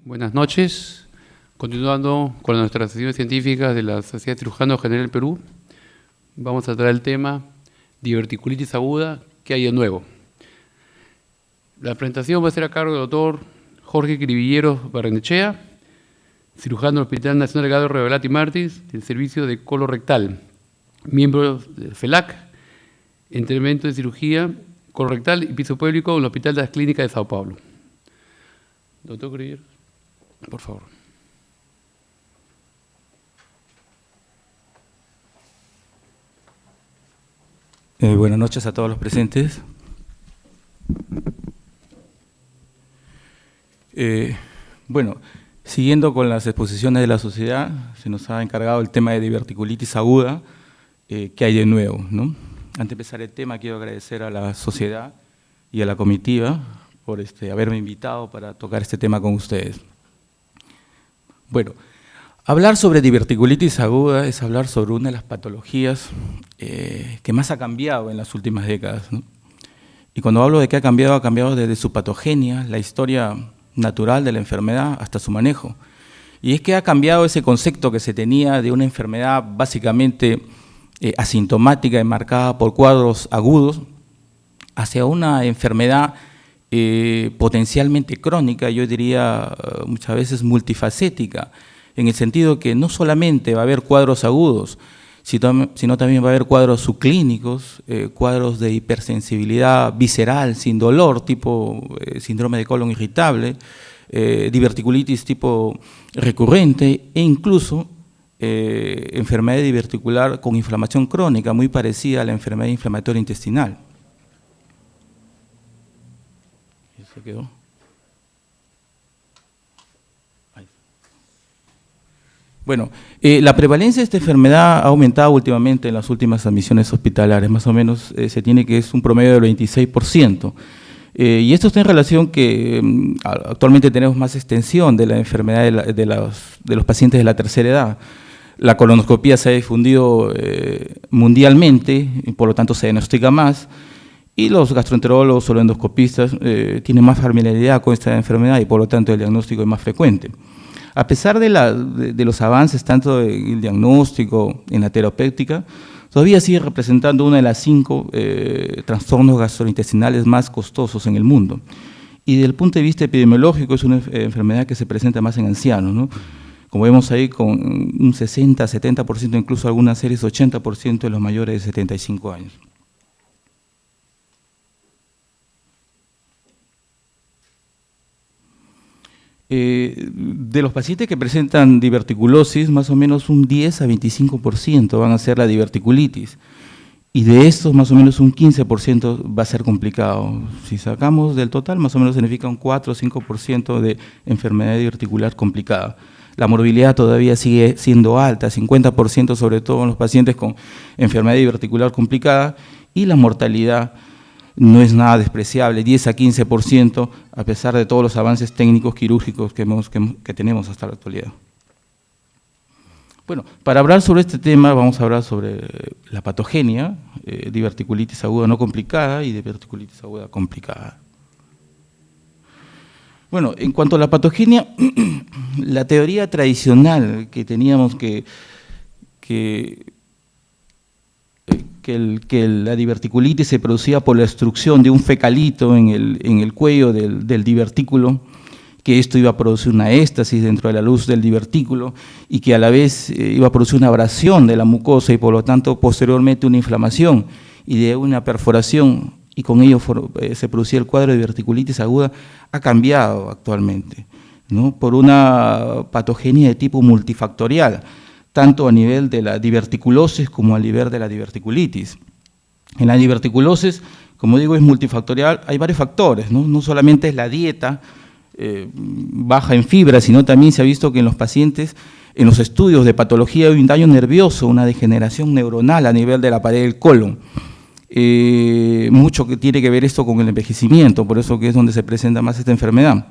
Buenas noches. Continuando con nuestras sesiones científicas de la Sociedad de Cirujanos General del Perú, vamos a tratar el tema diverticulitis aguda, ¿qué hay de nuevo? La presentación va a ser a cargo del doctor Jorge Cribilleros Barrenechea, cirujano del Hospital Nacional Legado Revelati Martis, del Servicio de Colorectal, miembro del FELAC, entrenamiento de cirugía colorectal y piso pélvico en el Hospital de las Clínicas de Sao Paulo. Doctor Cribilleros, por favor. Buenas noches a todos los presentes. Bueno, siguiendo con las exposiciones de la sociedad, se nos ha encargado el tema de diverticulitis aguda, ¿qué hay de nuevo, ¿no? Antes de empezar el tema, quiero agradecer a la sociedad y a la comitiva por haberme invitado para tocar este tema con ustedes. Bueno, hablar sobre diverticulitis aguda es hablar sobre una de las patologías que más ha cambiado en las últimas décadas, ¿no? Y cuando hablo de que ha cambiado desde su patogenia, la historia natural de la enfermedad hasta su manejo. Y es que ha cambiado ese concepto que se tenía de una enfermedad básicamente asintomática y marcada por cuadros agudos hacia una enfermedad potencialmente crónica, yo diría muchas veces multifacética, en el sentido que no solamente va a haber cuadros agudos, sino también va a haber cuadros subclínicos, cuadros de hipersensibilidad visceral sin dolor, tipo síndrome de colon irritable, diverticulitis tipo recurrente e incluso enfermedad diverticular con inflamación crónica, muy parecida a la enfermedad inflamatoria intestinal. ¿Se quedó? Bueno, la prevalencia de esta enfermedad ha aumentado últimamente en las últimas admisiones hospitalarias, más o menos se tiene que es un promedio del 26%. Y esto está en relación que actualmente tenemos más extensión de la enfermedad de los pacientes de la tercera edad. La colonoscopía se ha difundido mundialmente, y por lo tanto se diagnostica más, y los gastroenterólogos o los endoscopistas tienen más familiaridad con esta enfermedad y por lo tanto el diagnóstico es más frecuente. A pesar de los avances tanto en el diagnóstico, en la terapéutica, todavía sigue representando una de las 5 trastornos gastrointestinales más costosos en el mundo. Y desde el punto de vista epidemiológico es una enfermedad que se presenta más en ancianos, ¿no? Como vemos ahí con un 60, 70%, incluso algunas series 80% de los mayores de 75 años. De los pacientes que presentan diverticulosis, más o menos un 10 a 25% van a ser la diverticulitis, y de estos más o menos un 15% va a ser complicado. Si sacamos del total, más o menos significa un 4 o 5% de enfermedad diverticular complicada. La morbilidad todavía sigue siendo alta, 50% sobre todo en los pacientes con enfermedad diverticular complicada, y la mortalidad no es nada despreciable, 10 a 15%, a pesar de todos los avances técnicos quirúrgicos que tenemos hasta la actualidad. Bueno, para hablar sobre este tema vamos a hablar sobre la patogenia, diverticulitis aguda no complicada y diverticulitis aguda complicada. Bueno, en cuanto a la patogenia, la teoría tradicional que teníamos que la diverticulitis se producía por la obstrucción de un fecalito en el cuello del divertículo, que esto iba a producir una éstasis dentro de la luz del divertículo y que a la vez iba a producir una abrasión de la mucosa y por lo tanto posteriormente una inflamación y de una perforación, y con ello se producía el cuadro de diverticulitis aguda, ha cambiado actualmente, ¿no? Por una patogenia de tipo multifactorial, tanto a nivel de la diverticulosis como a nivel de la diverticulitis. En la diverticulosis, como digo, es multifactorial, hay varios factores, ¿no? No solamente es la dieta baja en fibra, sino también se ha visto que en los pacientes, en los estudios de patología hay un daño nervioso, una degeneración neuronal a nivel de la pared del colon. Mucho que tiene que ver esto con el envejecimiento, por eso que es donde se presenta más esta enfermedad.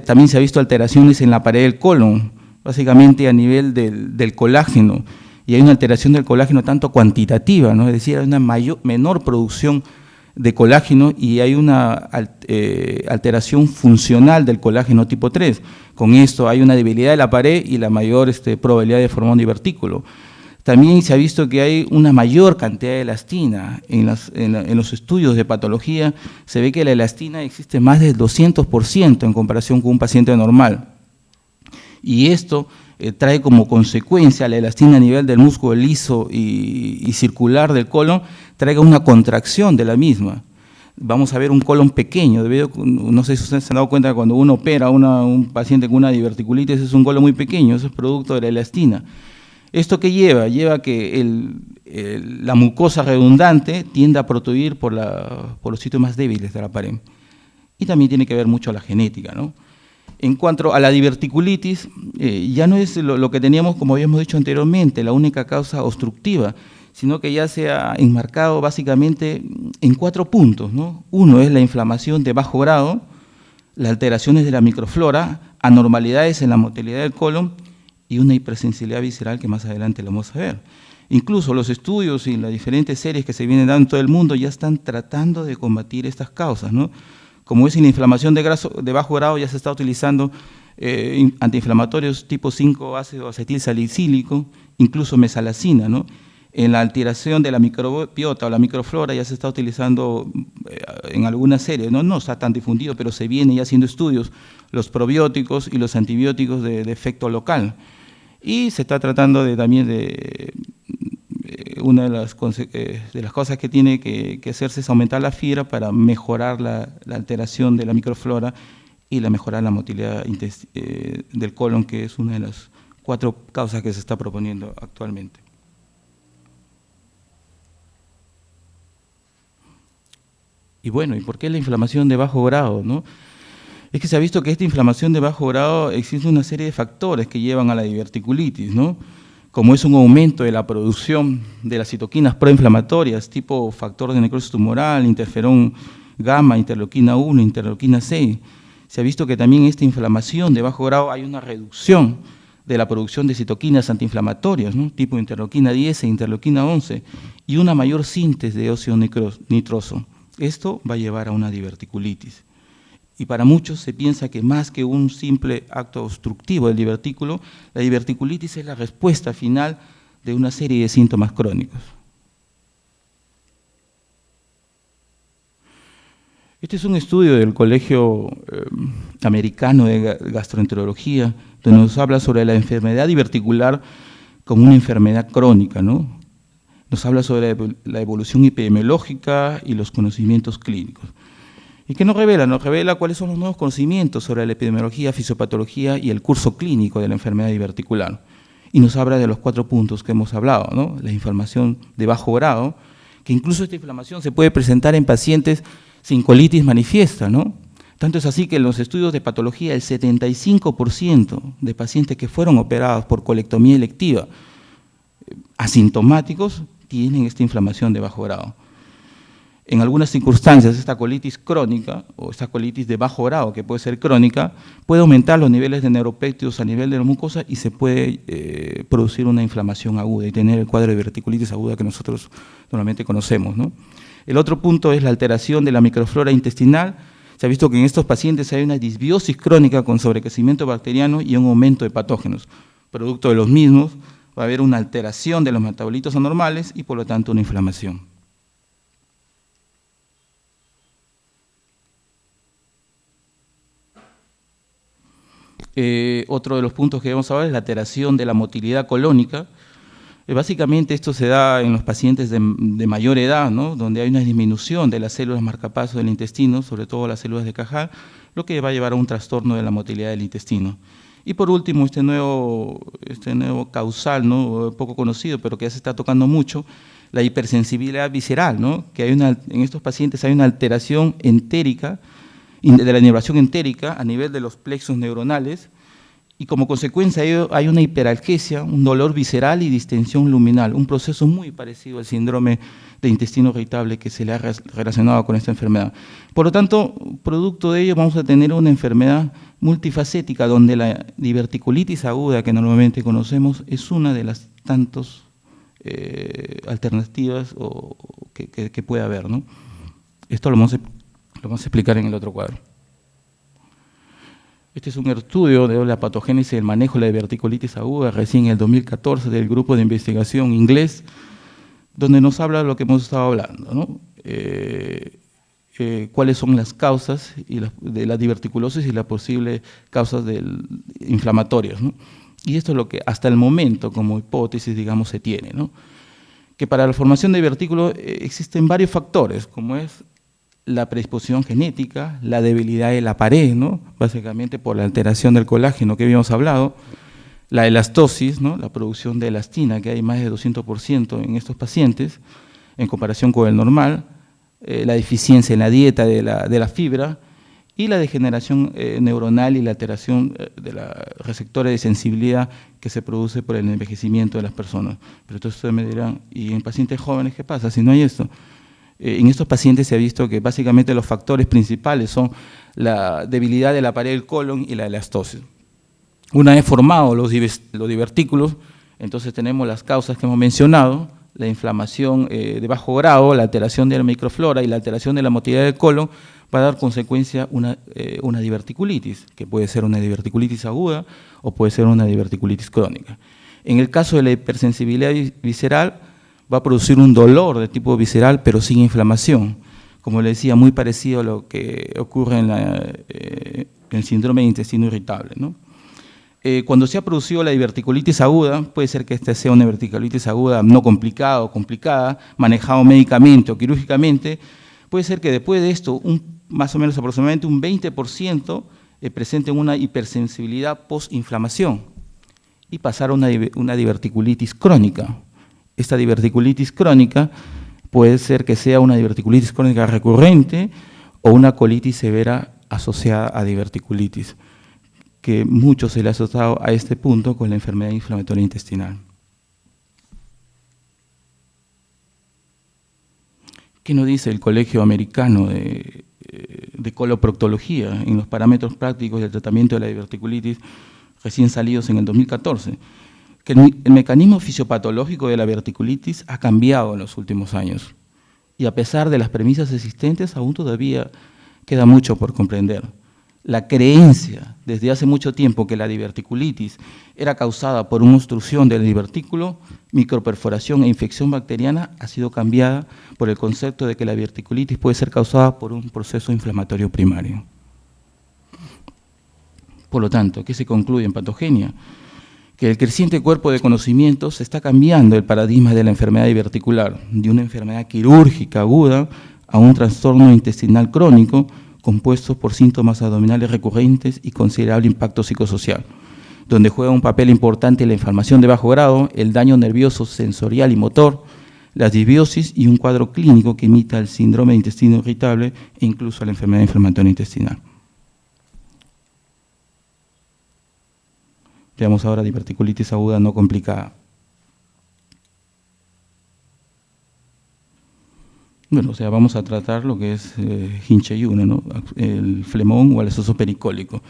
También se ha visto alteraciones en la pared del colon, básicamente a nivel del colágeno, y hay una alteración del colágeno tanto cuantitativa, ¿no? Es decir, hay una menor producción de colágeno y hay una alteración funcional del colágeno tipo 3. Con esto hay una debilidad de la pared y la mayor probabilidad de formar un divertículo. También se ha visto que hay una mayor cantidad de elastina. En los estudios de patología se ve que la elastina existe más del 200% en comparación con un paciente normal. Y esto trae como consecuencia la elastina a nivel del músculo liso y circular del colon, traiga una contracción de la misma. Vamos a ver un colon pequeño, no sé si ustedes se han dado cuenta que cuando uno opera a un paciente con una diverticulitis es un colon muy pequeño, eso es producto de la elastina. ¿Esto qué lleva? Lleva que la mucosa redundante tiende a protruir por los sitios más débiles de la pared. Y también tiene que ver mucho la genética, ¿no? En cuanto a la diverticulitis, ya no es lo que teníamos, como habíamos dicho anteriormente, la única causa obstructiva, sino que ya se ha enmarcado básicamente en 4 puntos, ¿no? Uno es la inflamación de bajo grado, las alteraciones de la microflora, anormalidades en la motilidad del colon y una hipersensibilidad visceral que más adelante lo vamos a ver. Incluso los estudios y las diferentes series que se vienen dando en todo el mundo ya están tratando de combatir estas causas, ¿no? Como es en la inflamación de bajo grado, ya se está utilizando antiinflamatorios tipo 5 ácido acetil salicílico, incluso mesalazina, ¿no? En la alteración de la microbiota o la microflora ya se está utilizando en algunas series, no está tan difundido, pero se viene ya haciendo estudios, los probióticos y los antibióticos de efecto local. Y se está tratando también de una de las cosas que tiene que hacerse es aumentar la fibra para mejorar la alteración de la microflora y mejorar la motilidad del colon, que es una de las 4 causas que se está proponiendo actualmente. Y bueno, ¿y por qué la inflamación de bajo grado, no? Es que se ha visto que esta inflamación de bajo grado existe una serie de factores que llevan a la diverticulitis, ¿no? Como es un aumento de la producción de las citoquinas proinflamatorias, tipo factor de necrosis tumoral, interferón gamma, interleuquina 1, interleuquina 6. Se ha visto que también esta inflamación de bajo grado hay una reducción de la producción de citoquinas antiinflamatorias, ¿no? Tipo interleuquina 10 e interleuquina 11, y una mayor síntesis de óxido nitroso. Esto va a llevar a una diverticulitis. Y para muchos se piensa que más que un simple acto obstructivo del divertículo, la diverticulitis es la respuesta final de una serie de síntomas crónicos. Este es un estudio del Colegio Americano de Gastroenterología, donde nos habla sobre la enfermedad diverticular como una enfermedad crónica, ¿no? Nos habla sobre la evolución epidemiológica y los conocimientos clínicos. ¿Y qué nos revela? Nos revela cuáles son los nuevos conocimientos sobre la epidemiología, fisiopatología y el curso clínico de la enfermedad diverticular. Y nos habla de los 4 puntos que hemos hablado, ¿no? La inflamación de bajo grado, que incluso esta inflamación se puede presentar en pacientes sin colitis manifiesta, ¿no? Tanto es así que en los estudios de patología el 75% de pacientes que fueron operados por colectomía electiva asintomáticos tienen esta inflamación de bajo grado. En algunas circunstancias, esta colitis crónica o esta colitis de bajo grado, que puede ser crónica, puede aumentar los niveles de neuropéptidos a nivel de la mucosa y se puede producir una inflamación aguda y tener el cuadro de diverticulitis aguda que nosotros normalmente conocemos, ¿no? El otro punto es la alteración de la microflora intestinal. Se ha visto que en estos pacientes hay una disbiosis crónica con sobrecrecimiento bacteriano y un aumento de patógenos. Producto de los mismos, va a haber una alteración de los metabolitos anormales y por lo tanto una inflamación. Otro de los puntos que vamos a ver es la alteración de la motilidad colónica. Básicamente esto se da en los pacientes de mayor edad, ¿no? Donde hay una disminución de las células marcapasos del intestino, sobre todo las células de Cajal, lo que va a llevar a un trastorno de la motilidad del intestino. Y por último, este nuevo causal, ¿no? Poco conocido, pero que ya se está tocando mucho, la hipersensibilidad visceral, ¿no? Que en estos pacientes hay una alteración entérica, de la inervación entérica a nivel de los plexos neuronales, y como consecuencia de ello hay una hiperalgesia, un dolor visceral y distensión luminal, un proceso muy parecido al síndrome de intestino irritable que se le ha relacionado con esta enfermedad. Por lo tanto, producto de ello vamos a tener una enfermedad multifacética donde la diverticulitis aguda que normalmente conocemos es una de las tantas alternativas que puede haber, ¿no? Esto lo vamos a explicar en el otro cuadro. Este es un estudio de la patogénesis y el manejo de la diverticulitis aguda, recién en el 2014, del grupo de investigación inglés, donde nos habla de lo que hemos estado hablando, ¿no? Cuáles son las causas de la diverticulosis y las posibles causas inflamatorias, ¿no? Y esto es lo que hasta el momento, como hipótesis, digamos, se tiene, ¿no? Que para la formación de divertículos existen varios factores, como es la predisposición genética, la debilidad de la pared, ¿no? Básicamente por la alteración del colágeno que habíamos hablado, la elastosis, ¿no? La producción de elastina, que hay más de 200% en estos pacientes, en comparación con el normal, la deficiencia en la dieta de la fibra y la degeneración neuronal y la alteración de los receptores de sensibilidad que se produce por el envejecimiento de las personas. Pero entonces ustedes me dirán, ¿y en pacientes jóvenes qué pasa si no hay esto? En estos pacientes se ha visto que básicamente los factores principales son la debilidad de la pared del colon y la elastosis. Una vez formados los divertículos, entonces tenemos las causas que hemos mencionado, la inflamación de bajo grado, la alteración de la microflora y la alteración de la motilidad del colon, para dar consecuencia una diverticulitis, que puede ser una diverticulitis aguda o puede ser una diverticulitis crónica. En el caso de la hipersensibilidad visceral, va a producir un dolor de tipo visceral, pero sin inflamación. Como le decía, muy parecido a lo que ocurre en el síndrome de intestino irritable, ¿no? Cuando se ha producido la diverticulitis aguda, puede ser que esta sea una diverticulitis aguda no complicada o complicada, manejado médicamente o quirúrgicamente, puede ser que después de esto, más o menos aproximadamente un 20% presenten una hipersensibilidad post-inflamación y pasar a una diverticulitis crónica. Esta diverticulitis crónica puede ser que sea una diverticulitis crónica recurrente o una colitis severa asociada a diverticulitis, que mucho se le ha asociado a este punto con la enfermedad inflamatoria intestinal. ¿Qué nos dice el Colegio Americano de Coloproctología en los parámetros prácticos del tratamiento de la diverticulitis recién salidos en el 2014? Que el mecanismo fisiopatológico de la diverticulitis ha cambiado en los últimos años y a pesar de las premisas existentes, aún todavía queda mucho por comprender. La creencia desde hace mucho tiempo que la diverticulitis era causada por una obstrucción del divertículo, microperforación e infección bacteriana ha sido cambiada por el concepto de que la diverticulitis puede ser causada por un proceso inflamatorio primario. Por lo tanto, ¿qué se concluye en patogenia? Que el creciente cuerpo de conocimientos está cambiando el paradigma de la enfermedad diverticular, de una enfermedad quirúrgica aguda a un trastorno intestinal crónico compuesto por síntomas abdominales recurrentes y considerable impacto psicosocial, donde juega un papel importante la inflamación de bajo grado, el daño nervioso, sensorial y motor, la disbiosis y un cuadro clínico que imita el síndrome de intestino irritable e incluso la enfermedad inflamatoria intestinal. Veamos ahora diverticulitis aguda no complicada. Bueno, o sea, vamos a tratar lo que es hinche y uno, ¿no? El flemón o el asoso pericólico.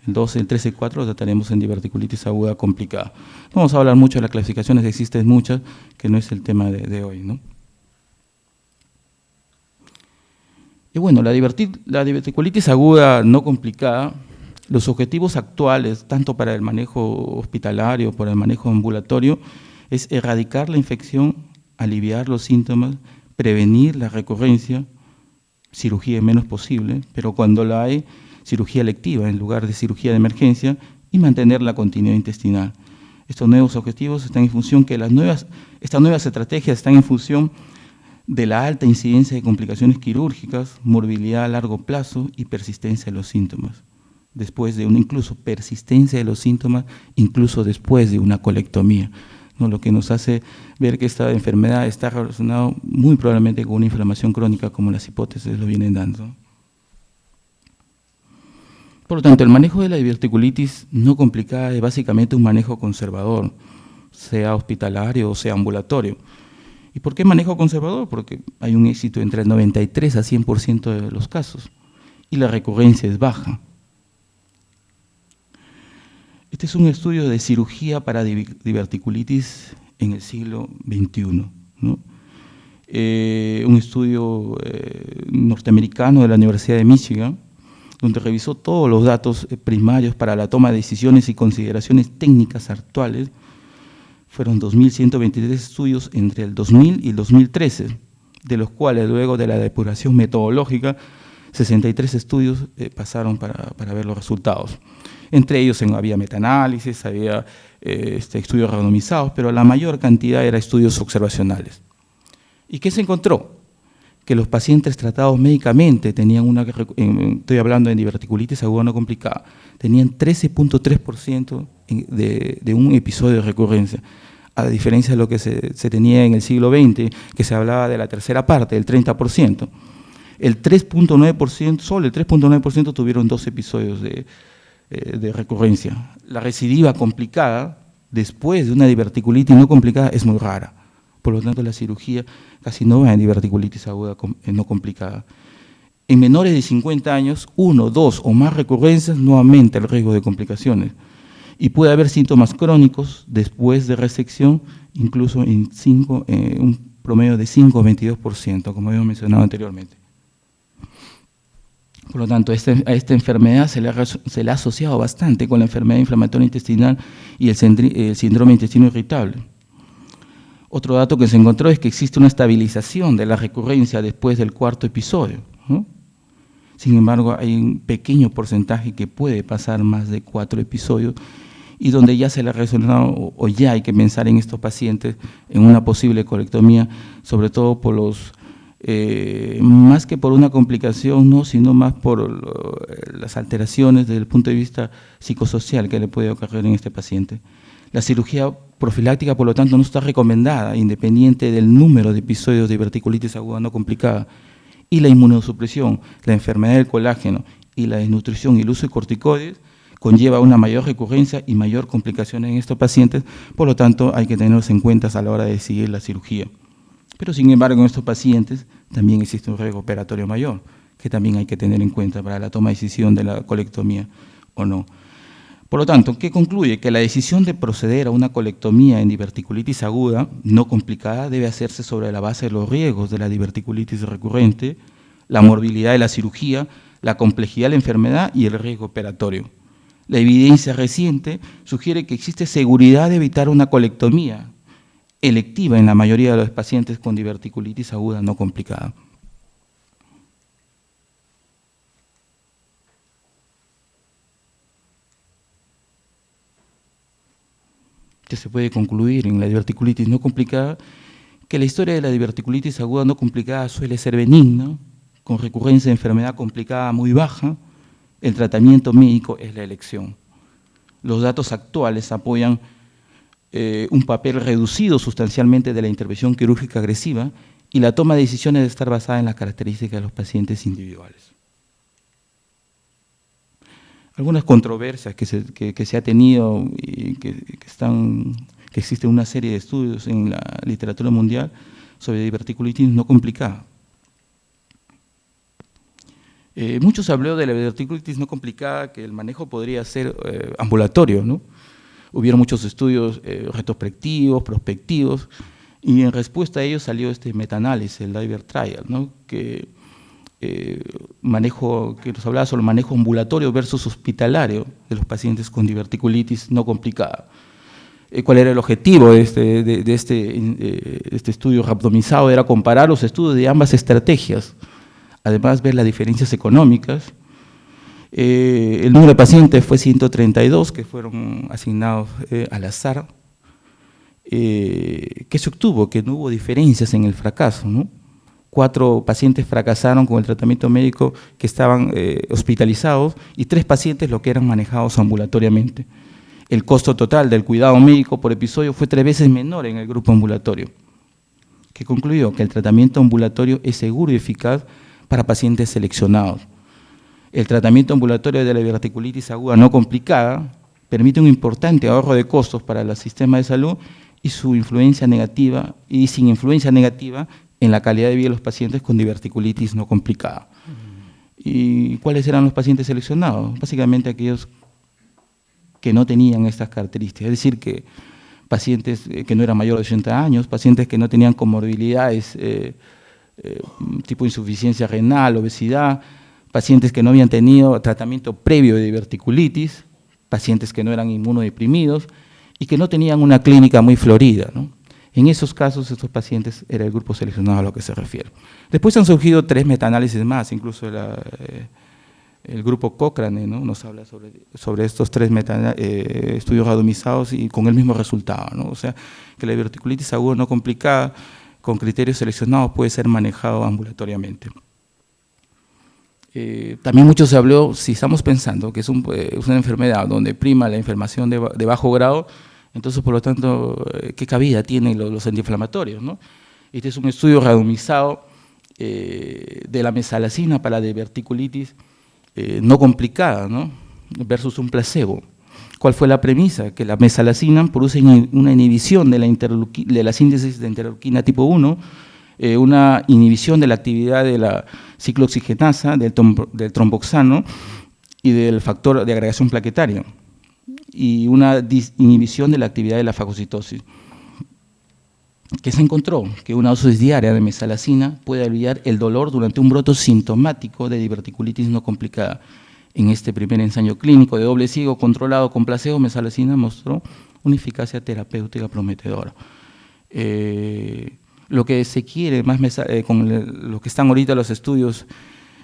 El 12, el 13 y 4 lo trataremos en diverticulitis aguda complicada. No vamos a hablar mucho de las clasificaciones, existen muchas, que no es el tema de hoy, ¿no? Y bueno, la diverticulitis aguda no complicada, los objetivos actuales, tanto para el manejo hospitalario, para el manejo ambulatorio, es erradicar la infección, aliviar los síntomas, prevenir la recurrencia, cirugía menos posible, pero cuando la hay, cirugía electiva en lugar de cirugía de emergencia y mantener la continuidad intestinal. Estos nuevos objetivos están en función que estas nuevas estrategias están en función de la alta incidencia de complicaciones quirúrgicas, morbilidad a largo plazo y persistencia de los síntomas. Después de incluso persistencia de los síntomas, incluso después de una colectomía, ¿no? Lo que nos hace ver que esta enfermedad está relacionada muy probablemente con una inflamación crónica, como las hipótesis lo vienen dando. Por lo tanto, el manejo de la diverticulitis no complicada es básicamente un manejo conservador, sea hospitalario o sea ambulatorio. ¿Y por qué manejo conservador? Porque hay un éxito entre el 93 a 100% de los casos y la recurrencia es baja. Este es un estudio de cirugía para diverticulitis en el siglo XXI, ¿no? un estudio norteamericano de la Universidad de Michigan, donde revisó todos los datos primarios para la toma de decisiones y consideraciones técnicas actuales. Fueron 2.123 estudios entre el 2000 y el 2013, de los cuales luego de la depuración metodológica, 63 estudios pasaron para ver los resultados. Entre ellos había metaanálisis, había estudios randomizados, pero la mayor cantidad era estudios observacionales. ¿Y qué se encontró? Que los pacientes tratados médicamente tenían estoy hablando de diverticulitis aguda no complicada, tenían 13.3% de un episodio de recurrencia, a diferencia de lo que se tenía en el siglo XX, que se hablaba de la tercera parte, del 30%. El 3.9%, solo el 3.9% tuvieron 2 episodios de recurrencia. La recidiva complicada, después de una diverticulitis no complicada, es muy rara. Por lo tanto, la cirugía casi no va en diverticulitis aguda no complicada. En menores de 50 años, 1, 2 o más recurrencias no aumenta el riesgo de complicaciones. Y puede haber síntomas crónicos después de resección, incluso en un promedio de 5 o 22%, como habíamos mencionado anteriormente. Por lo tanto, a esta enfermedad se le ha asociado bastante con la enfermedad inflamatoria intestinal y el síndrome de intestino irritable. Otro dato que se encontró es que existe una estabilización de la recurrencia después del 4.º episodio, ¿no? Sin embargo, hay un pequeño porcentaje que puede pasar más de 4 episodios y donde ya se le ha resonado o ya hay que pensar en estos pacientes en una posible colectomía, sobre todo por más que por una complicación, no, sino más por las alteraciones desde el punto de vista psicosocial que le puede ocurrir en este paciente. La cirugía profiláctica, por lo tanto, no está recomendada, independiente del número de episodios de diverticulitis aguda no complicada. Y la inmunosupresión, la enfermedad del colágeno y la desnutrición y el uso de corticoides conlleva una mayor recurrencia y mayor complicación en estos pacientes, por lo tanto, hay que tenerlos en cuenta a la hora de decidir la cirugía. Pero, sin embargo, en estos pacientes también existe un riesgo operatorio mayor, que también hay que tener en cuenta para la toma de decisión de la colectomía o no. Por lo tanto, ¿qué concluye? Que la decisión de proceder a una colectomía en diverticulitis aguda no complicada debe hacerse sobre la base de los riesgos de la diverticulitis recurrente, la morbilidad de la cirugía, la complejidad de la enfermedad y el riesgo operatorio. La evidencia reciente sugiere que existe seguridad de evitar una colectomía electiva en la mayoría de los pacientes con diverticulitis aguda no complicada. Que se puede concluir en la diverticulitis no complicada, que la historia de la diverticulitis aguda no complicada suele ser benigna, con recurrencia de enfermedad complicada muy baja, el tratamiento médico es la elección. Los datos actuales apoyan un papel reducido sustancialmente de la intervención quirúrgica agresiva y la toma de decisiones debe estar basada en las características de los pacientes individuales. Algunas controversias que se ha tenido y que existe una serie de estudios en la literatura mundial sobre diverticulitis no complicada. Muchos habló de la diverticulitis no complicada, que el manejo podría ser ambulatorio, ¿no? Hubieron muchos estudios retrospectivos, prospectivos, y en respuesta a ellos salió este metaanálisis, el Diver Trial, ¿no? Que nos hablaba sobre el manejo ambulatorio versus hospitalario de los pacientes con diverticulitis no complicada. ¿Cuál era el objetivo de este estudio randomizado? Era comparar los estudios de ambas estrategias, además ver las diferencias económicas. El número de pacientes fue 132 que fueron asignados al azar. ¿Qué se obtuvo? Que no hubo diferencias en el fracaso, ¿no? 4 pacientes fracasaron con el tratamiento médico que estaban hospitalizados y 3 pacientes lo que eran manejados ambulatoriamente. El costo total del cuidado médico por episodio fue 3 veces menor en el grupo ambulatorio, que concluyó que el tratamiento ambulatorio es seguro y eficaz para pacientes seleccionados. El tratamiento ambulatorio de la diverticulitis aguda no complicada permite un importante ahorro de costos para el sistema de salud y sin influencia negativa en la calidad de vida de los pacientes con diverticulitis no complicada. ¿Y cuáles eran los pacientes seleccionados? Básicamente aquellos que no tenían estas características, es decir, que pacientes que no eran mayores de 80 años, pacientes que no tenían comorbilidades tipo insuficiencia renal, obesidad, pacientes que no habían tenido tratamiento previo de diverticulitis, pacientes que no eran inmunodeprimidos y que no tenían una clínica muy florida, ¿no? En esos casos, estos pacientes era el grupo seleccionado a lo que se refiere. Después han surgido 3 metaanálisis más, incluso el grupo Cochrane, ¿no?, nos habla sobre estos 3 estudios randomizados y con el mismo resultado, ¿no? O sea, que la diverticulitis aguda no complicada con criterios seleccionados puede ser manejado ambulatoriamente. También mucho se habló, si estamos pensando que es una enfermedad donde prima la inflamación de bajo grado, entonces, por lo tanto, ¿qué cabida tienen los antiinflamatorios, ¿no? Este es un estudio randomizado de la mesalazina para la diverticulitis no complicada, ¿no?, versus un placebo. ¿Cuál fue la premisa? Que la mesalazina produce una inhibición de la síntesis de interleuquina tipo 1, una inhibición de la actividad de la ciclooxigenasa, del tromboxano y del factor de agregación plaquetaria, y una inhibición de la actividad de la fagocitosis. ¿Qué se encontró? Que una dosis diaria de mesalazina puede aliviar el dolor durante un brote sintomático de diverticulitis no complicada. En este primer ensayo clínico de doble ciego controlado con placebo, mesalazina mostró una eficacia terapéutica prometedora. Lo que se quiere, con lo que están ahorita los estudios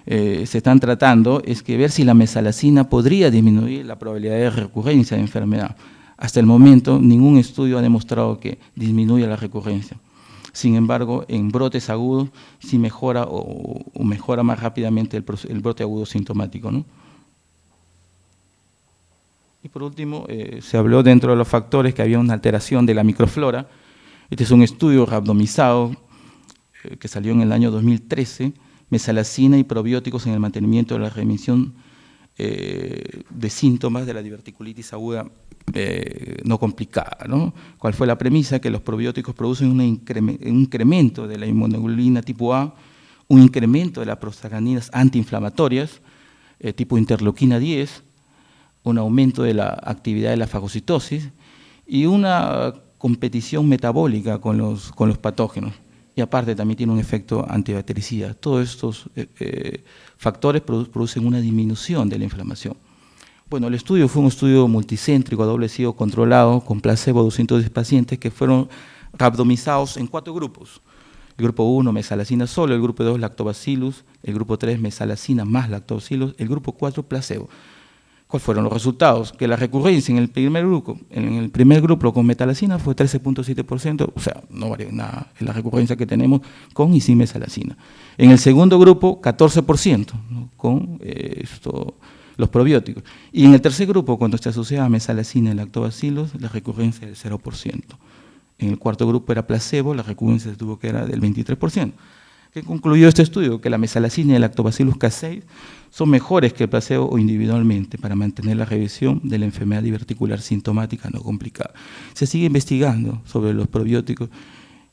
se están tratando, es que ver si la mesalazina podría disminuir la probabilidad de recurrencia de enfermedad. Hasta el momento, ningún estudio ha demostrado que disminuya la recurrencia. Sin embargo, en brotes agudos sí mejora o mejora más rápidamente el brote agudo sintomático, ¿no? Y por último, se habló dentro de los factores que había una alteración de la microflora. Este es un estudio randomizado que salió en el año 2013, mesalazina y probióticos en el mantenimiento de la remisión de síntomas de la diverticulitis aguda no complicada, ¿no? ¿Cuál fue la premisa? Que los probióticos producen un incremento de la inmunoglobulina tipo A, un incremento de las prostaglandinas antiinflamatorias tipo interleuquina 10, un aumento de la actividad de la fagocitosis y una competición metabólica con los patógenos. Y aparte también tiene un efecto antibactericida. Todos estos factores producen una disminución de la inflamación. Bueno, el estudio fue un estudio multicéntrico, a doble ciego controlado, con placebo, 210 pacientes que fueron randomizados en 4 grupos. El grupo 1, mesalazina solo, el grupo 2, lactobacillus, el grupo 3, mesalazina más lactobacillus, el grupo 4, placebo. ¿Cuáles fueron los resultados? Que la recurrencia en el primer grupo con mesalazina fue 13.7%, o sea, no varía nada en la recurrencia que tenemos con y sin mesalazina. En el segundo grupo, 14%, ¿no?, con los probióticos. Y en el tercer grupo, cuando se asociaba mesalazina y lactobacillus, la recurrencia es del 0%. En el cuarto grupo era placebo, la recurrencia tuvo que era del 23%. ¿Qué concluyó este estudio? Que la mesalazina y el lactobacillus casei son mejores que el placebo o individualmente para mantener la revisión de la enfermedad diverticular sintomática no complicada. Se sigue investigando sobre los probióticos,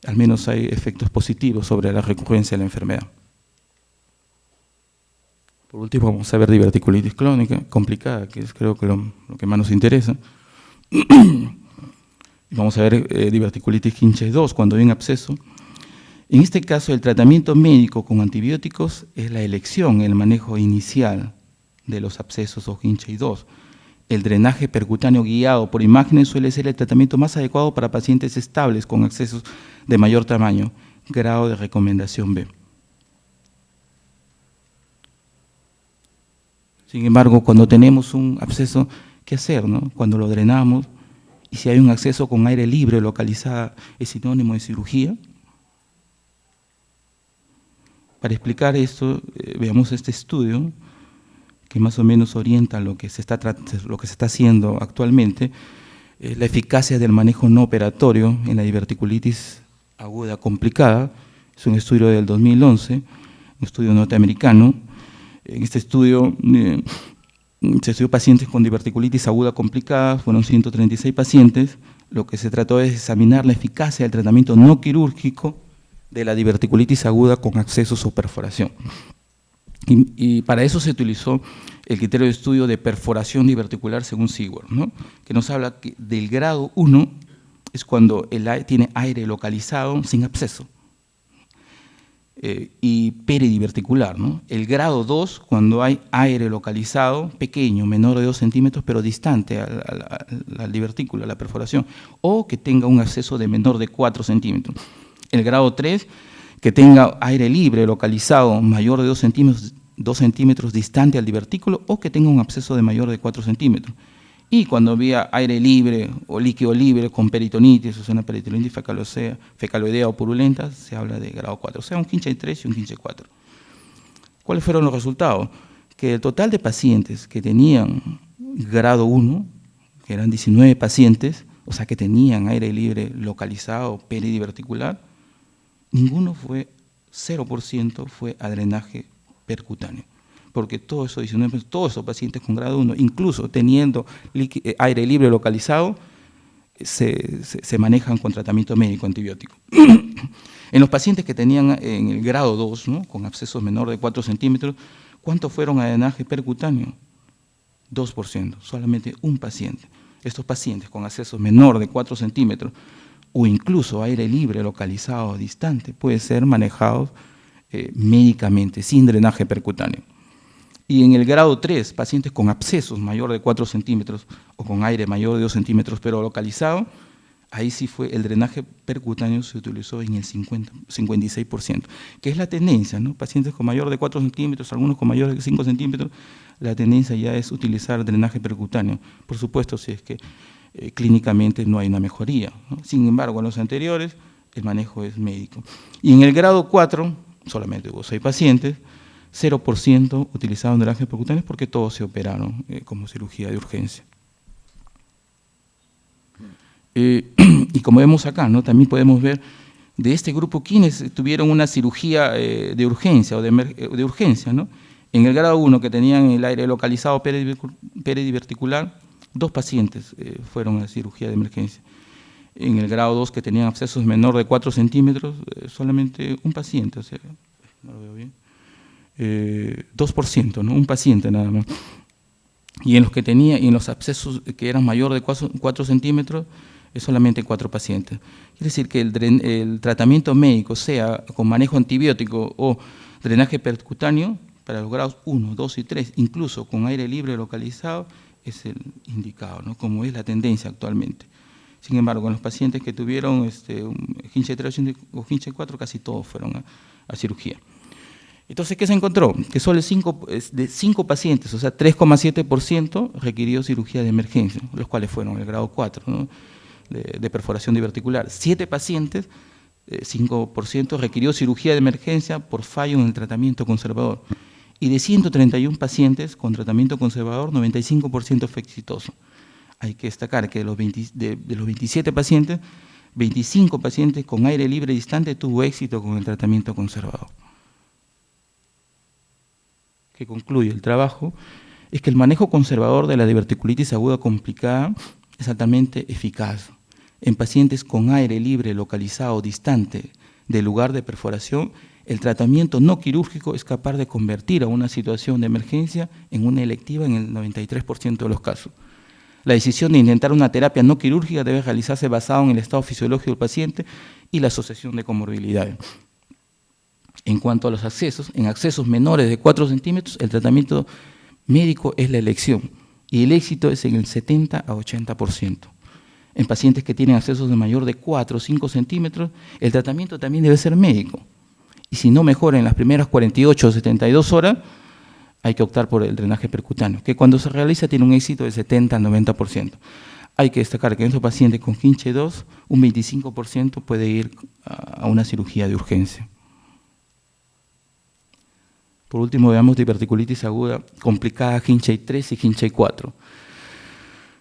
al menos hay efectos positivos sobre la recurrencia de la enfermedad. Por último, vamos a ver diverticulitis crónica complicada, que es creo que lo que más nos interesa. Vamos a ver diverticulitis Kinshasa 2, cuando hay un absceso. En este caso, el tratamiento médico con antibióticos es la elección, el manejo inicial de los abscesos o Kinshasa 2. El drenaje percutáneo guiado por imágenes suele ser el tratamiento más adecuado para pacientes estables con abscesos de mayor tamaño, grado de recomendación B. Sin embargo, cuando tenemos un absceso, ¿qué hacer, no? Cuando lo drenamos, y si hay un acceso con aire libre localizada, ¿es sinónimo de cirugía? Para explicar esto, veamos este estudio que más o menos orienta lo que se está haciendo actualmente, la eficacia del manejo no operatorio en la diverticulitis aguda complicada. Es un estudio del 2011, un estudio norteamericano. En este estudio se estudió pacientes con diverticulitis aguda complicada, fueron 136 pacientes. Lo que se trató es examinar la eficacia del tratamiento no quirúrgico de la diverticulitis aguda con abscesos o perforación. Y para eso se utilizó el criterio de estudio de perforación diverticular según Seward, ¿no?, que nos habla del grado 1 es cuando tiene aire localizado sin absceso. Y peridiverticular, ¿no? El grado 2, cuando hay aire localizado, pequeño, menor de 2 centímetros, pero distante al divertículo, a la perforación, o que tenga un absceso de menor de 4 centímetros. El grado 3, que tenga aire libre localizado mayor de 2 centímetros distante al divertículo, o que tenga un absceso de mayor de 4 centímetros. Y cuando había aire libre o líquido libre con peritonitis, o sea, una peritonitis fecaloidea o purulenta, se habla de grado 4, o sea, un Hinchay 3 y un Hinchay 4. ¿Cuáles fueron los resultados? Que el total de pacientes que tenían grado 1, que eran 19 pacientes, o sea, que tenían aire libre localizado peridiverticular, ninguno fue, 0% fue a drenaje percutáneo. Porque todos esos pacientes con grado 1, incluso teniendo aire libre localizado, se manejan con tratamiento médico antibiótico. En los pacientes que tenían en el grado 2, ¿no?, con abscesos menor de 4 centímetros, ¿cuántos fueron a drenaje percutáneo? 2%, solamente un paciente. Estos pacientes con abscesos menor de 4 centímetros o incluso aire libre localizado distante pueden ser manejados médicamente, sin drenaje percutáneo. Y en el grado 3, pacientes con abscesos mayor de 4 centímetros o con aire mayor de 2 centímetros, pero localizado, ahí sí fue el drenaje percutáneo, se utilizó en el 56%, que es la tendencia, ¿no? Pacientes con mayor de 4 centímetros, algunos con mayor de 5 centímetros, la tendencia ya es utilizar drenaje percutáneo. Por supuesto, si es que clínicamente no hay una mejoría, ¿no? Sin embargo, en los anteriores, el manejo es médico. Y en el grado 4, solamente hubo 6 pacientes, 0% utilizaron drenaje percutáneo porque todos se operaron como cirugía de urgencia. Y como vemos acá, ¿no?, también podemos ver de este grupo quienes tuvieron una cirugía de urgencia o de urgencia, ¿no? En el grado 1, que tenían el aire localizado peridiverticular, 2 pacientes fueron a cirugía de emergencia. En el grado 2, que tenían abscesos menor de 4 centímetros, solamente un paciente, o sea, no lo veo bien. 2%, ¿no?, un paciente nada más. Y en los que tenía, en los abscesos que eran mayor de 4 centímetros, es solamente 4 pacientes. Quiere decir que el tratamiento médico, sea con manejo antibiótico o drenaje percutáneo, para los grados 1, 2 y 3, incluso con aire libre localizado, es el indicado, ¿no?, como es la tendencia actualmente. Sin embargo, en los pacientes que tuvieron un Hinchay 3 o Hinchay 4, casi todos fueron a cirugía. Entonces, ¿qué se encontró? Que solo de 5 pacientes, o sea, 3,7% requirió cirugía de emergencia, los cuales fueron el grado 4, ¿no?, de perforación diverticular. 7 pacientes, 5% requirió cirugía de emergencia por fallo en el tratamiento conservador. Y de 131 pacientes con tratamiento conservador, 95% fue exitoso. Hay que destacar que de los 27 pacientes, 25 pacientes con aire libre distante tuvo éxito con el tratamiento conservador. Que concluye el trabajo es que el manejo conservador de la diverticulitis aguda complicada es altamente eficaz en pacientes con aire libre localizado distante del lugar de perforación. El tratamiento no quirúrgico es capaz de convertir a una situación de emergencia en una electiva en el 93% de los casos. La decisión de intentar una terapia no quirúrgica debe realizarse basado en el estado fisiológico del paciente y la asociación de comorbilidades. En cuanto a los accesos, en accesos menores de 4 centímetros, el tratamiento médico es la elección y el éxito es en el 70 a 80%. En pacientes que tienen accesos de mayor de 4 o 5 centímetros, el tratamiento también debe ser médico. Y si no mejora en las primeras 48 o 72 horas, hay que optar por el drenaje percutáneo, que cuando se realiza tiene un éxito del 70 al 90%. Hay que destacar que en estos pacientes con Hinchay 2, un 25% puede ir a una cirugía de urgencia. Por último, veamos diverticulitis aguda complicada Hinchay 3 y Hinchay 4.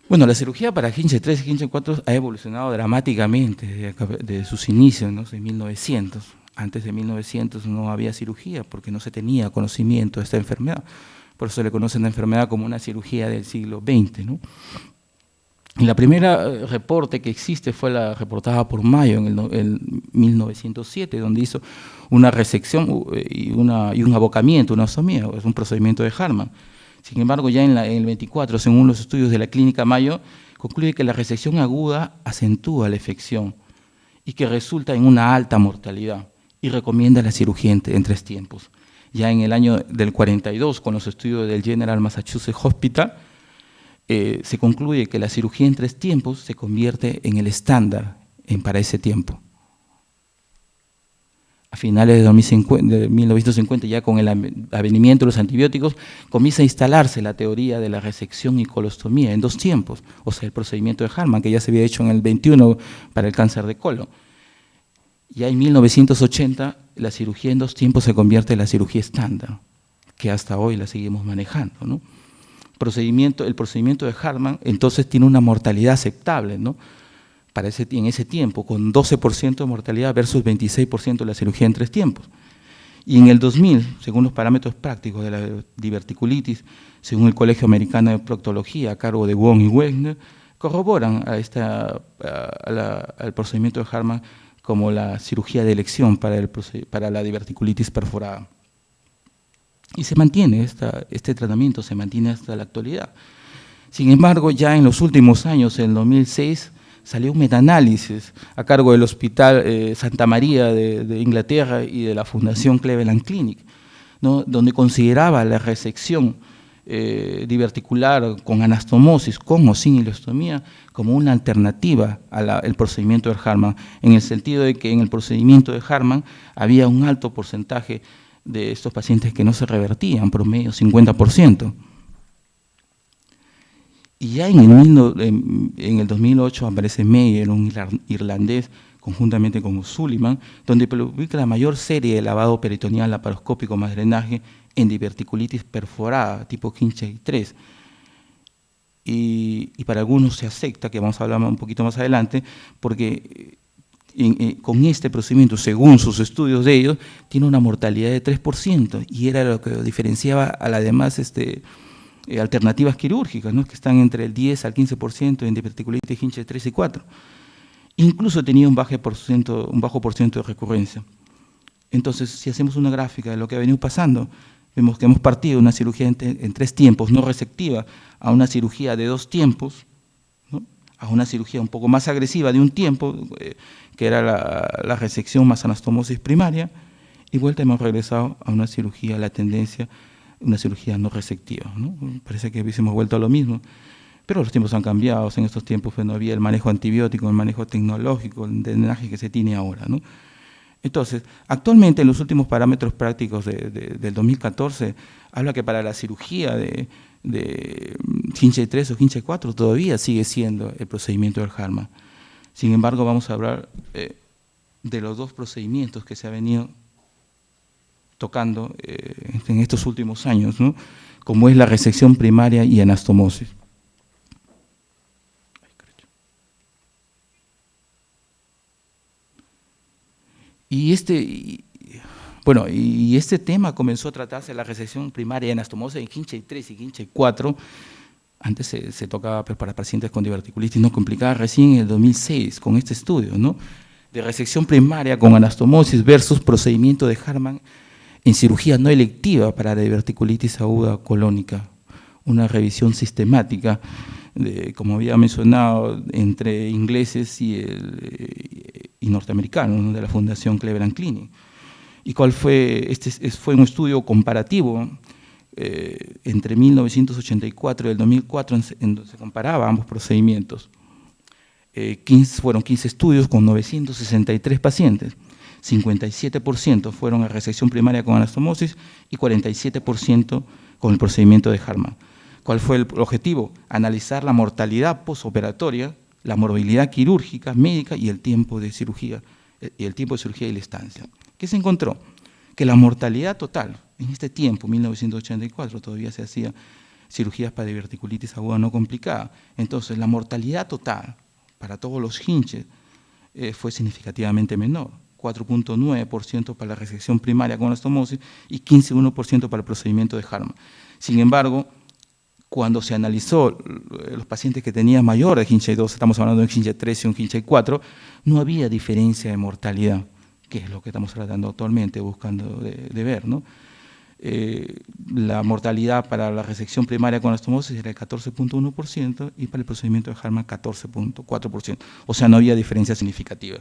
Bueno, la cirugía para Hinchay 3 y Hinchay 4 ha evolucionado dramáticamente desde sus inicios, ¿no?, en 1900. Antes de 1900 no había cirugía porque no se tenía conocimiento de esta enfermedad. Por eso se le conoce a la enfermedad como una cirugía del siglo XX, ¿no? Y la primera reporte que existe fue la reportada por Mayo en 1907, donde hizo una resección y un abocamiento, una ostomía, es un procedimiento de Harman. Sin embargo, ya en el 24, según los estudios de la clínica Mayo, concluye que la resección aguda acentúa la afección y que resulta en una alta mortalidad y recomienda la cirugía en 3 tiempos. Ya en el año del 42, con los estudios del General Massachusetts Hospital, se concluye que la cirugía en 3 tiempos se convierte en el estándar para ese tiempo. A finales de 1950, ya con el avenimiento de los antibióticos, comienza a instalarse la teoría de la resección y colostomía en 2 tiempos, o sea, el procedimiento de Hartmann, que ya se había hecho en el 21 para el cáncer de colon. Ya en 1980, la cirugía en 2 tiempos se convierte en la cirugía estándar, que hasta hoy la seguimos manejando, ¿no? El procedimiento de Hartmann, entonces, tiene una mortalidad aceptable, ¿no? En ese tiempo, con 12% de mortalidad versus 26% de la cirugía en 3 tiempos. Y en el 2000, según los parámetros prácticos de la diverticulitis, según el Colegio Americano de Proctología, a cargo de Wong y Wegner, corroboran al procedimiento de Hartmann como la cirugía de elección para la diverticulitis perforada. Y se mantiene, este tratamiento se mantiene hasta la actualidad. Sin embargo, ya en los últimos años, en 2006, salió un metaanálisis a cargo del Hospital Santa María de Inglaterra y de la Fundación Cleveland Clinic, ¿no? Donde consideraba la resección diverticular con anastomosis, con o sin ileostomía, como una alternativa al procedimiento de Hartmann, en el sentido de que en el procedimiento de Hartmann había un alto porcentaje de estos pacientes que no se revertían, promedio 50%. Y ya en el 2008 aparece Meyer, un irlandés, conjuntamente con O'Sullivan, donde publica la mayor serie de lavado peritoneal laparoscópico más drenaje en diverticulitis perforada, tipo Kinchay 3. Y para algunos se acepta, que vamos a hablar un poquito más adelante, porque con este procedimiento, según sus estudios de ellos, tiene una mortalidad de 3%, y era lo que diferenciaba a las demás alternativas quirúrgicas, ¿no? Que están entre el 10 al 15% en diverticulitis Kinchay 3 y 4. Incluso tenía un bajo por ciento de recurrencia. Entonces, si hacemos una gráfica de lo que ha venido pasando, vemos que hemos partido de una cirugía en 3 tiempos no resectiva a una cirugía de 2 tiempos, ¿no? A una cirugía un poco más agresiva de 1 tiempo, que era la resección más anastomosis primaria, y vuelta hemos regresado a una cirugía, la tendencia, una cirugía no resectiva, ¿no? Parece que hubiésemos vuelto a lo mismo, pero los tiempos han cambiado. En estos tiempos no había el manejo antibiótico, el manejo tecnológico, el drenaje que se tiene ahora, ¿no? Entonces, actualmente en los últimos parámetros prácticos del 2014, habla que para la cirugía de Kinchay 3 o Kinchay 4 todavía sigue siendo el procedimiento del Hartmann. Sin embargo, vamos a hablar de los 2 procedimientos que se han venido tocando en estos últimos años, ¿no? Como es la resección primaria y anastomosis. Y este tema comenzó a tratarse la resección primaria y anastomosis en Kinchay 3 y Kinchay 4. Antes se tocaba para pacientes con diverticulitis no complicada, recién en el 2006, con este estudio, ¿no? De resección primaria con anastomosis versus procedimiento de Hartmann en cirugía no electiva para la diverticulitis aguda colónica. Una revisión sistemática, como había mencionado, entre ingleses y norteamericanos, ¿no? De la Fundación Cleveland Clinic. ¿Y cuál fue? Fue un estudio comparativo entre 1984 y el 2004, en donde se comparaba ambos procedimientos. Fueron 15 estudios con 963 pacientes. 57% fueron a resección primaria con anastomosis y 47% con el procedimiento de Hartmann. ¿Cuál fue el objetivo? Analizar la mortalidad postoperatoria, la morbilidad quirúrgica, médica y el tiempo de cirugía y la estancia. ¿Qué se encontró? Que la mortalidad total, en este tiempo, 1984, todavía se hacía cirugías para diverticulitis aguda no complicada. Entonces, la mortalidad total para todos los hinches fue significativamente menor. 4.9% para la resección primaria con anastomosis y 15.1% para el procedimiento de Hartmann. Sin embargo, cuando se analizó los pacientes que tenían mayor de Kinchay 2, estamos hablando de un Kinchay 3 y un Kinchay 4, no había diferencia de mortalidad, que es lo que estamos tratando actualmente, buscando de ver, ¿no? La mortalidad para la resección primaria con anastomosis era el 14.1% y para el procedimiento de Hartmann 14.4%. O sea, no había diferencia significativa.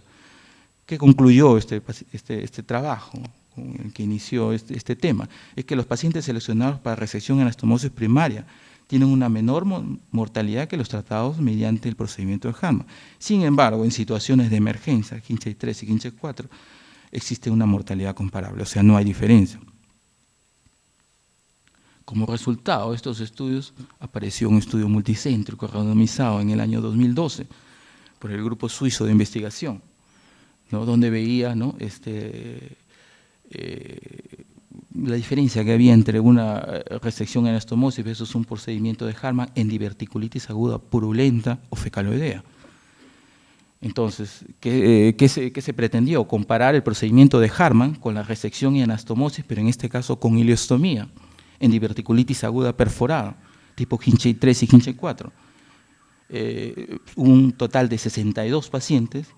¿Qué concluyó este trabajo con el que inició este tema? Es que los pacientes seleccionados para resección en anastomosis primaria tienen una menor mortalidad que los tratados mediante el procedimiento de Hartmann. Sin embargo, en situaciones de emergencia, Hinchey 3 y Hinchey 4, existe una mortalidad comparable, o sea, no hay diferencia. Como resultado de estos estudios, apareció un estudio multicéntrico randomizado en el año 2012 por el grupo suizo de investigación, ¿no? Donde veía, ¿no? La diferencia que había entre una resección en anastomosis versus un procedimiento de Hartmann en diverticulitis aguda purulenta o fecaloidea. Entonces, ¿qué se pretendió? Comparar el procedimiento de Hartmann con la resección y anastomosis, pero en este caso con ileostomía, en diverticulitis aguda perforada, tipo Hinchey 3 y Hinchey 4. Un total de 62 pacientes.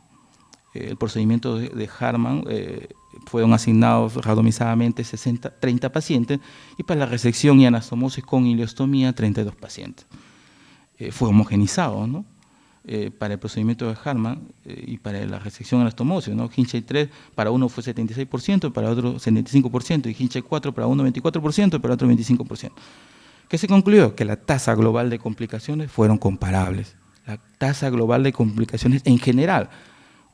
El procedimiento de Hartmann fueron asignados randomizadamente 30 pacientes y para la resección y anastomosis con ileostomía 32 pacientes. Fue homogenizado, ¿no? Para el procedimiento de Hartmann y para la resección y anastomosis, ¿no? Hinchey 3 para uno fue 76%, para otro 75%, y Hinchey 4 para uno 24% y para otro 25%. ¿Qué se concluyó? Que la tasa global de complicaciones fueron comparables. La tasa global de complicaciones en general,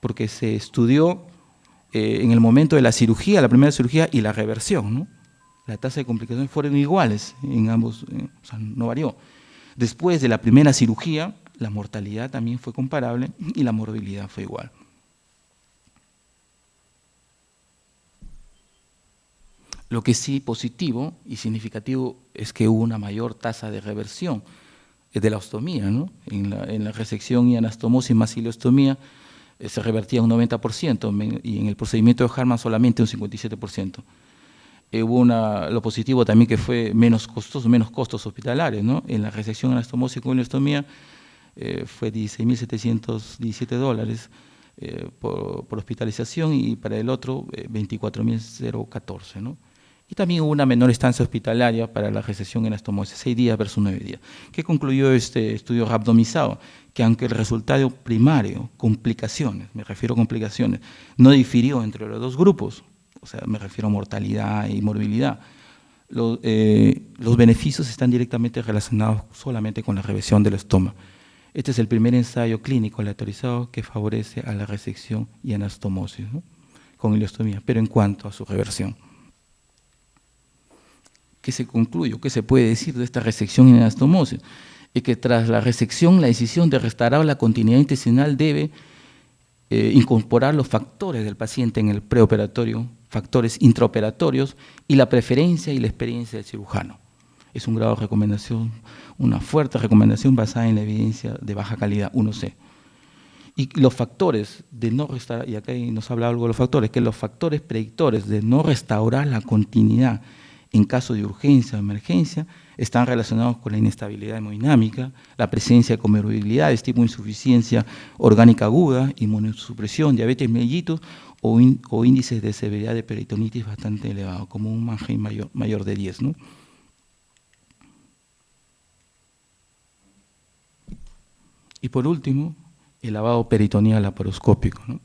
porque se estudió en el momento de la cirugía, la primera cirugía y la reversión, ¿no? La tasa de complicaciones fueron iguales en ambos, o sea, no varió. Después de la primera cirugía, la mortalidad también fue comparable y la morbilidad fue igual. Lo que sí positivo y significativo es que hubo una mayor tasa de reversión de la ostomía, ¿no? En la resección y anastomosis más ileostomía se revertía un 90% y en el procedimiento de Hartmann solamente un 57%. Hubo lo positivo también que fue menos costos hospitalarios, ¿no? En la resección anastomosis con ileostomía fue $16.717 por hospitalización y para el otro 24.014, ¿no? Y también hubo una menor estancia hospitalaria para la resección en anastomosis, 6 días versus 9 días. ¿Qué concluyó este estudio randomizado? Que aunque el resultado primario, complicaciones, me refiero a complicaciones, no difirió entre los dos grupos, o sea, me refiero a mortalidad y morbilidad, los beneficios están directamente relacionados solamente con la revisión del estómago. Este es el primer ensayo clínico aleatorizado que favorece a la resección y anastomosis, ¿no? Con ileostomía, pero en cuanto a su reversión. ¿Qué se concluye? ¿Qué se puede decir de esta resección y anastomosis? Es que tras la resección, la decisión de restaurar la continuidad intestinal debe incorporar los factores del paciente en el preoperatorio, factores intraoperatorios y la preferencia y la experiencia del cirujano. Es un grado de recomendación, una fuerte recomendación basada en la evidencia de baja calidad, 1C. Y los factores de no restaurar, y acá nos habla algo de los factores, que los factores predictores de no restaurar la continuidad en caso de urgencia o emergencia están relacionados con la inestabilidad hemodinámica, la presencia de comorbilidades tipo insuficiencia orgánica aguda, inmunosupresión, diabetes mellitus o índices de severidad de peritonitis bastante elevados, como un Mannheim mayor de 10, ¿no? Y por último, el lavado peritoneal laparoscópico, ¿no?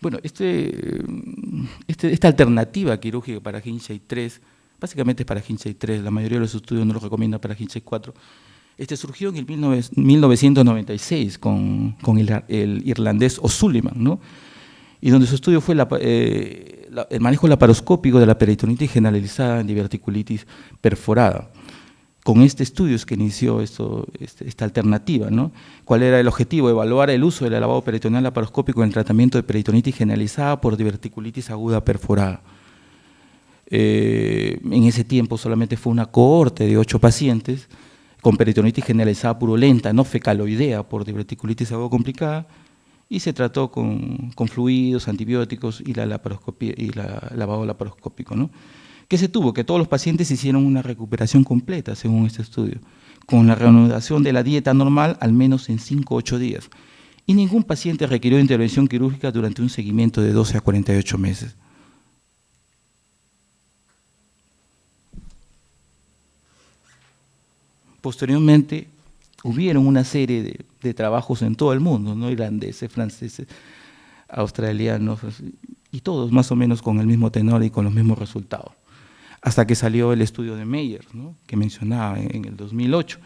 Bueno, esta alternativa quirúrgica para Hinchey 3, básicamente es para Hinchey 3, la mayoría de los estudios no lo recomiendan para Hinchey 4, surgió en el 1996 con el irlandés O'Sullivan, ¿no? Y donde su estudio fue el manejo laparoscópico de la peritonitis generalizada en diverticulitis perforada. Con este estudio es que inició esta alternativa, ¿no? ¿Cuál era el objetivo? Evaluar el uso del lavado peritoneal laparoscópico en el tratamiento de peritonitis generalizada por diverticulitis aguda perforada. En ese tiempo solamente fue una cohorte de 8 pacientes con peritonitis generalizada purulenta, no fecaloidea por diverticulitis aguda complicada, y se trató con fluidos, antibióticos y la laparoscopía y lavado laparoscópico, ¿no? ¿Qué se tuvo? Que todos los pacientes hicieron una recuperación completa, según este estudio, con la reanudación de la dieta normal al menos en 5 o 8 días. y ningún paciente requirió intervención quirúrgica durante un seguimiento de 12 a 48 meses. Posteriormente, hubieron una serie de trabajos en todo el mundo, ¿no? Irlandeses, franceses, australianos, y todos más o menos con el mismo tenor y con los mismos resultados. Hasta que salió el estudio de Meyer, ¿no? Que mencionaba en el 2008.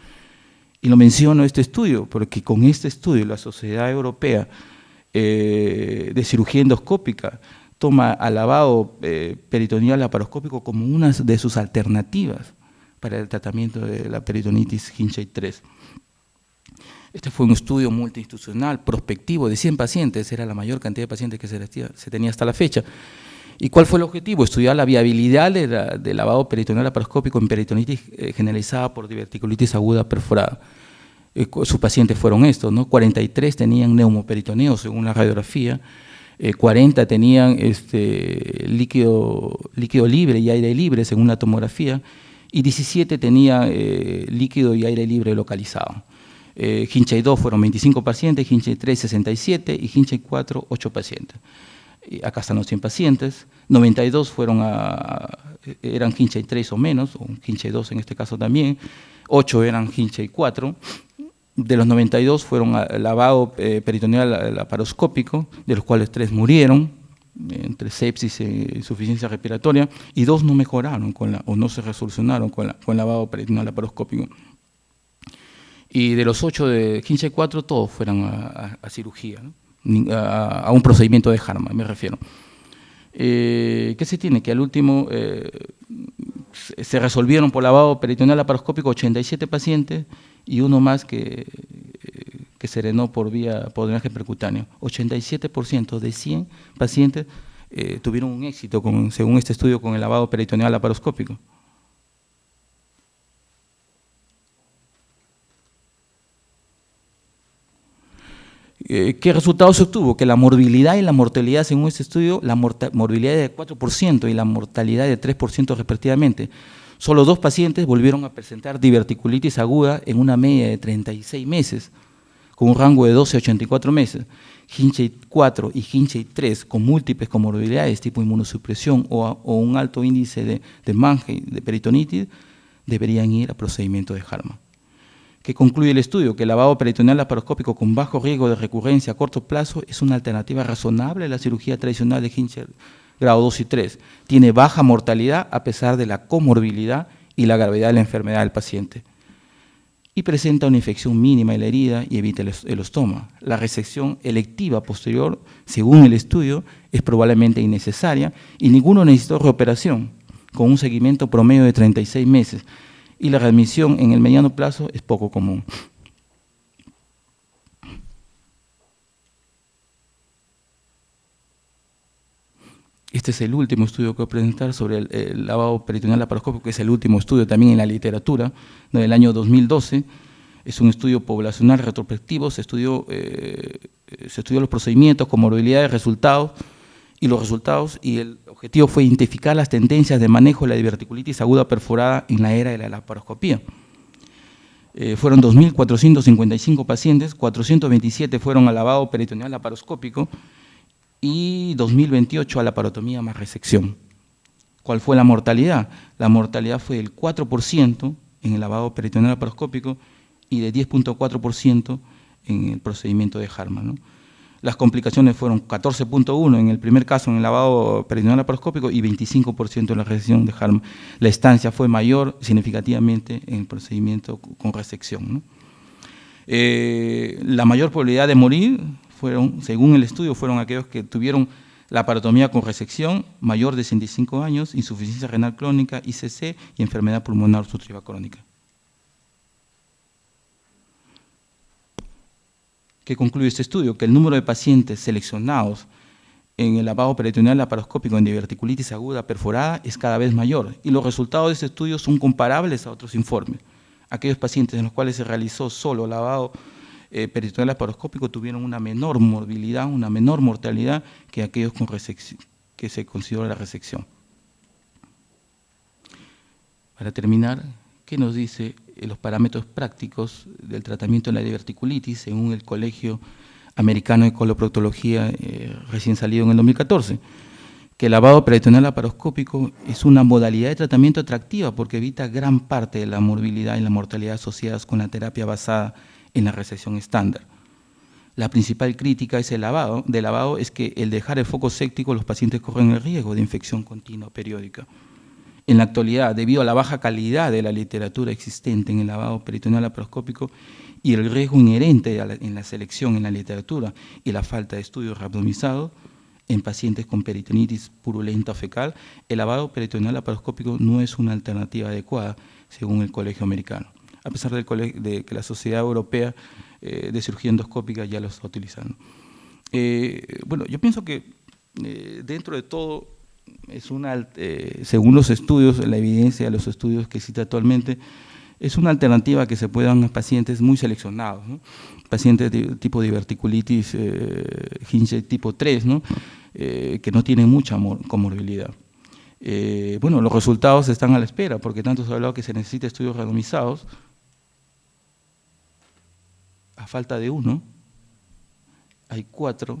Y lo menciono este estudio, porque con este estudio la Sociedad Europea de Cirugía Endoscópica toma al lavado peritoneal laparoscópico como una de sus alternativas para el tratamiento de la peritonitis Hinchey 3. Este fue un estudio multiinstitucional, prospectivo, de 100 pacientes, era la mayor cantidad de pacientes que se tenía hasta la fecha. ¿Y cuál fue el objetivo? Estudiar la viabilidad del lavado peritoneal laparoscópico en peritonitis generalizada por diverticulitis aguda perforada. Sus pacientes fueron estos, ¿no? 43 tenían neumoperitoneo según la radiografía, 40 tenían líquido libre y aire libre según la tomografía, y 17 tenían líquido y aire libre localizado. Hinchey 2 fueron 25 pacientes, Hinchey 3 67 y Hinchey 4 8 pacientes. Acá están los 100 pacientes, 92 eran Hinchey 3 o menos, o Hinchey 2 en este caso también, 8 eran Hinchey 4, de los 92 fueron lavado peritoneal laparoscópico, de los cuales 3 murieron, entre sepsis e insuficiencia respiratoria, y 2 no mejoraron o no se resolucionaron con lavado peritoneal laparoscópico. Y de los 8 de Hinchey 4, todos fueron a cirugía, ¿no? A un procedimiento de Harman, me refiero. ¿Qué se tiene? Que al último se resolvieron por lavado peritoneal laparoscópico 87 pacientes y uno más que serenó por drenaje percutáneo. 87% de 100 pacientes tuvieron un éxito, según este estudio, con el lavado peritoneal laparoscópico. ¿Qué resultados se obtuvo? Que la morbilidad y la mortalidad, según este estudio, la morbilidad es de 4% y la mortalidad de 3% respectivamente. Solo 2 pacientes volvieron a presentar diverticulitis aguda en una media de 36 meses, con un rango de 12 a 84 meses. Hinchey 4 y Hinchey 3 con múltiples comorbilidades tipo inmunosupresión o un alto índice de MANGE, de peritonitis, deberían ir a procedimiento de Harman. ¿Qué concluye el estudio? Que el lavado peritoneal laparoscópico con bajo riesgo de recurrencia a corto plazo es una alternativa razonable a la cirugía tradicional de Hinchey grado 2 y 3. Tiene baja mortalidad a pesar de la comorbilidad y la gravedad de la enfermedad del paciente. Y presenta una infección mínima en la herida y evita el ostoma. La resección electiva posterior, según el estudio, es probablemente innecesaria y ninguno necesitó reoperación, con un seguimiento promedio de 36 meses. Y la readmisión en el mediano plazo es poco común. Este es el último estudio que voy a presentar sobre el lavado peritoneal laparoscópico, que es el último estudio también en la literatura, del año 2012. Es un estudio poblacional retrospectivo, se estudió los procedimientos, comorbilidades, resultados, y el objetivo fue identificar las tendencias de manejo de la diverticulitis aguda perforada en la era de la laparoscopía. Fueron 2.455 pacientes, 427 fueron al lavado peritoneal laparoscópico y 2.028 a laparotomía más resección. ¿Cuál fue la mortalidad? La mortalidad fue del 4% en el lavado peritoneal laparoscópico y de 10.4% en el procedimiento de Harman, ¿no? Las complicaciones fueron 14.1 en el primer caso en el lavado peritoneal laparoscópico y 25% en la resección de Harman. La estancia fue mayor significativamente en el procedimiento con resección, ¿no? La mayor probabilidad de morir según el estudio, fueron aquellos que tuvieron laparotomía con resección, mayor de 65 años, insuficiencia renal crónica, ICC y enfermedad pulmonar obstructiva crónica. ¿Qué concluye este estudio? Que el número de pacientes seleccionados en el lavado peritoneal laparoscópico en diverticulitis aguda perforada es cada vez mayor y los resultados de este estudio son comparables a otros informes. Aquellos pacientes en los cuales se realizó solo lavado peritoneal laparoscópico tuvieron una menor morbilidad, una menor mortalidad que aquellos con resección, que se consideró la resección. Para terminar, ¿qué nos dice los parámetros prácticos del tratamiento de la diverticulitis según el Colegio americano de coloproctología recién salido en el 2014, que el lavado peritoneal laparoscópico es una modalidad de tratamiento atractiva porque evita gran parte de la morbilidad y la mortalidad asociadas con la terapia basada en la resección estándar. La principal crítica del lavado es que el dejar el foco séptico, los pacientes corren el riesgo de infección continua periódica. En la actualidad, debido a la baja calidad de la literatura existente en el lavado peritoneal laparoscópico y el riesgo inherente en la selección en la literatura y la falta de estudios randomizados en pacientes con peritonitis purulenta o fecal, el lavado peritoneal laparoscópico no es una alternativa adecuada, según el Colegio Americano, a pesar de que la Sociedad Europea de Cirugía Endoscópica ya lo está utilizando. Bueno, yo pienso que dentro de todo, según los estudios, la evidencia de los estudios que existe actualmente, es una alternativa que se puede dar a pacientes muy seleccionados, ¿no? Pacientes de tipo diverticulitis Hinge tipo 3, ¿no? Que no tienen mucha comorbilidad. Bueno, los resultados están a la espera, porque tanto se ha hablado que se necesita estudios randomizados. A falta de uno, hay 4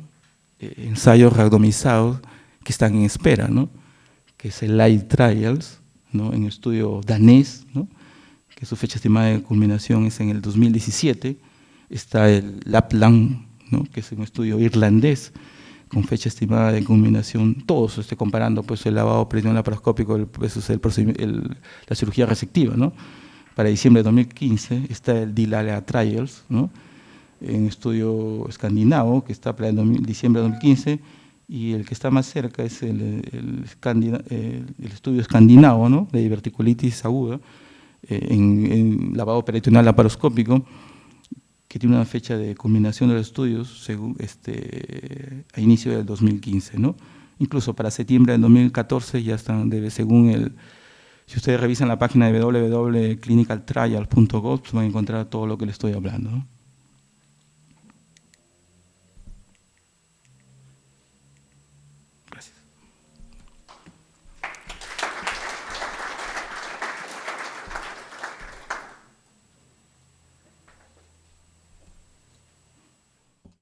ensayos randomizados que están en espera, ¿no? Que es el Light Trials, ¿no? En estudio danés, ¿no? Que su fecha estimada de culminación es en el 2017, está el Lapland, ¿no? Que es un estudio irlandés, con fecha estimada de culminación, todos comparando pues, el lavado peritoneal laparoscópico versus la cirugía resectiva, ¿no? Para diciembre de 2015 está el DILALA Trials, ¿no? En estudio escandinavo, que está para diciembre de 2015, y el que está más cerca es el estudio escandinavo, ¿no? De diverticulitis aguda, en lavado peritoneal laparoscópico, que tiene una fecha de culminación de los estudios según, a inicio del 2015, ¿no? Incluso para septiembre del 2014 ya están, según si ustedes revisan la página de www.clinicaltrial.gov, van a encontrar todo lo que les estoy hablando, ¿no?